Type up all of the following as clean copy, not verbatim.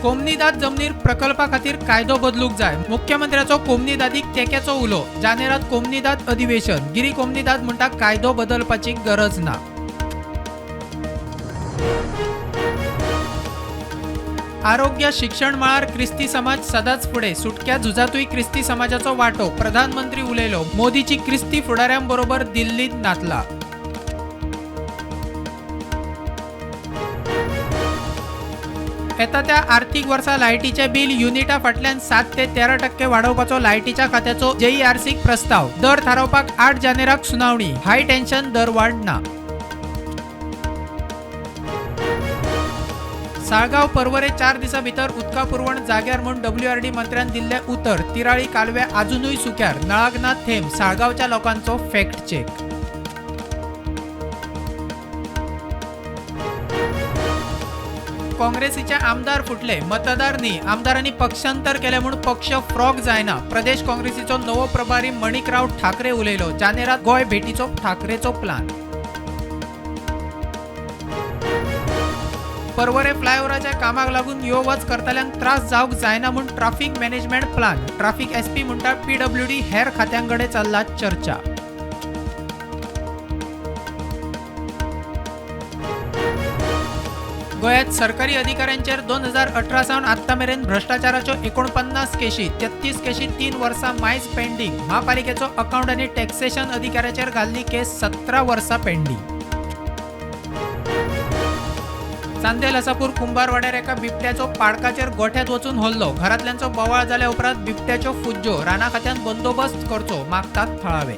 कोमनीदाद जमनीर प्रकल्पा खातीर कायदो बदलूंक जाय. मुख्यमंत्र्याचो कोमनीदादीक तेक्याचो उलो. जानेरात कोमनीदाद अधिवेशन. गिरी कोमनीदाद म्हणटा कायदो बदलपाची गरज ना. आरोग्य शिक्षण मळार क्रिस्ती समाज सदांच फुडें. सुटक्या झुजांतूय क्रिस्ती समाजाचो वांटो. प्रधानमंत्री उलयलो. मोदीची क्रिस्ती फुडाऱ्यांबरोबर दिल्लीत नातला. येता त्या आर्थीक वर्सा लायटीचे बिल युनिटा फाटल्यान 7 ते 13% वाडोवपाचो लायटीच्या खात्याचो JERCक प्रस्ताव. दर थारावपाक 8 जानेराक सुनावणी. हाय टेन्शन दर वाड ना. साळगाव पर्वरे 4 दिसां भितर उदका पुरवण जाग्यार म्हूण WRD मंत्र्यान दिल्ले उतर. तिराळी कालवे अजूनय सुक्यार. नळाक ना थेंब. साळगावच्या लोकांचो फॅक्ट चेक. काँग्रेसीचे आमदार फुटले. मतदार न्ही. आमदारांनी पक्षांतर केले म्हूण पक्ष फ्रॉग जायना. प्रदेश काँग्रेसीचो नवो प्रभारी मणिकराव ठाकरे उलयलो. जानेरात गोंय भेटीचो ठाकरेचो प्लान. पर्वरे फ्लायओव्हराच्या कामाक लागून यो वच करतल्यांक त्रास जावंक जायना म्हूण traffic management plan. Traffic SP म्हणटा PWD हेर खात्यांकडे चल्ला चर्चा. गोंयांत सरकारी अधिकाऱ्यांचेर 2018 सावन आत्ता मेरेन भ्रष्टाचाराच्यो 49 केशी. 33 केशी 3 वर्सां मायज पेंडींग. महापालिकेचो अकाउंट आनी टॅक्सेशन अधिकाऱ्याचेर घाल्ली केस 17 वर्सां पेंडींग. चांदेल आसापूर कुंभारवाड्यार एका बिबट्याचो पाडकाचेर गोठ्यात वचून हल्लो. घरांतल्यांचो बोवाळ जाल्या उपरांत बिबट्याच्यो फुज्ज्यो. राना खात्यान बंदोबस्त करचो मागतात थळावे.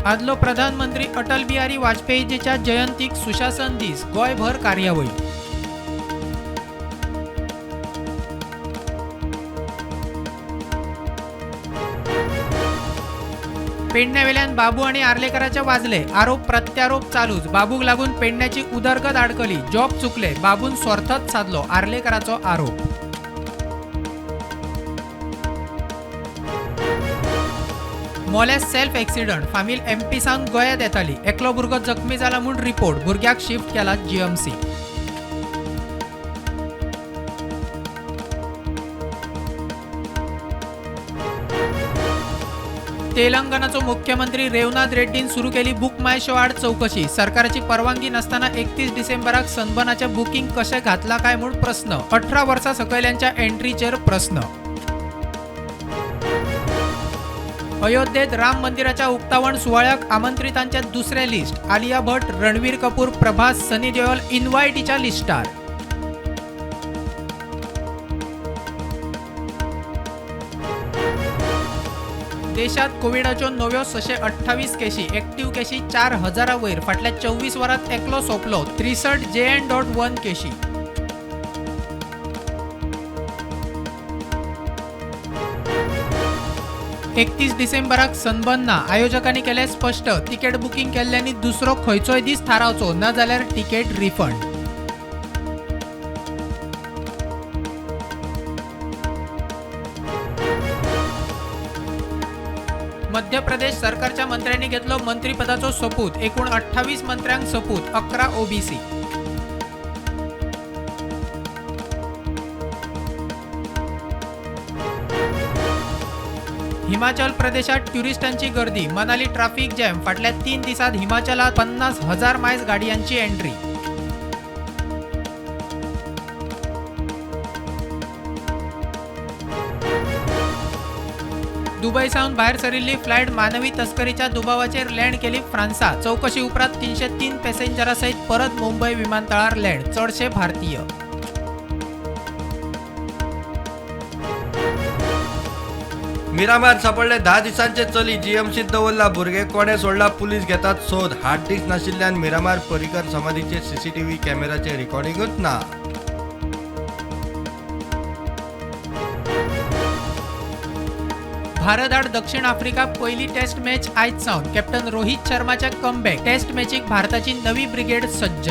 आदलो प्रधानमंत्री अटल बिहारी वाजपेयीच्या जयंतीक सुशासन दीस. गोंयभर कार्यावळी. पेडण्यावेल्यान बाबू आणि आर्लेकराचे वाजले. आरोप प्रत्यारोप चालूच. बाबूक लागून पेडण्याची उदरगत आडकली. जॉब चुकले. बाबून स्वार्थच साधलो. आर्लेकराचो आरोप. मोल्यास सेल्फ एक्सिडंट. फामील MP सावन गोंयांत येताली. एकलो भुरगो जखमी जाला म्हूण रिपोर्ट. भुरग्याक शिफ्ट केला GMC. तेलंगणाचो मुख्यमंत्री रेवनाथ रेड्डीन सुरू केली बुक माय शो आड चौकशी. सरकाराची परवानगी नसताना 31 डिसेंबराक सनबर्नाचे बुकींग कशें घातला काय म्हूण प्रस्न. 18 वर्सां सकयल्यांच्या एंट्रीचेर प्रस्न. अयोध्येत राम मंदिराच्या उक्तावण सुवाळ्याक आमंत्रितांचे दुसरे लिस्ट. आलिया भट, रणवीर कपूर, प्रभास, सनी देओल इन्व्हायटीच्या लिस्टार. देशात कोविडाच्यो नव्यो 628 केशी. एक्टिव्ह केशी 4000 वयर. फाटल्या 24 वरांत एकलो सोंपलो. 63 JN.1 केशी. एकतीस डिसेंबराक सनबर्ना. आयोजकांनी केले स्पष्ट. तिकेट बुकींग केल्ल्यांनी दुसरो खंयचोय दीस थारावचो न जाल्यार तिकेट रिफंड. मध्य प्रदेश सरकारच्या मंत्र्यांनी घेतलो मंत्रिपदाचो सोपूत. एकूण 28 मंत्र्यांक सोपूत. 11 OBC. हिमाचल प्रदेशात टुरिस्टांची गर्दी. Manali traffic jam. फाटल्या 3 दिसांत हिमाचलात 50,000 मायज गाडयांची एंट्री. दुबय सावन भायर सरिल्ली फ्लायट मानवी तस्करीच्या दुबावाचेर लँड केली फ्रांसात. चौकशी उपरांत 303 पॅसेंजरां सयत परत मुंबय विमानतळार लँड. चडशे भारतीय. मिरामार सापडले 10 दिसांचे चली. GMCत दवरला. भुरगे कोणे सोडला पुलीस घेतात सोद. हार्ड डिस्क नाशिल्ल्यान मिरामार पर्रीकर समाधीचे CCTV कॅमेराचे रिकॉर्डिंगूच ना. भारत आड दक्षिण आफ्रिकाक पहिली टेस्ट मॅच आयज सावन. कॅप्टन रोहित शर्माचे कमबॅक. टेस्ट मॅचीक भारताची नवी ब्रिगेड सज्ज.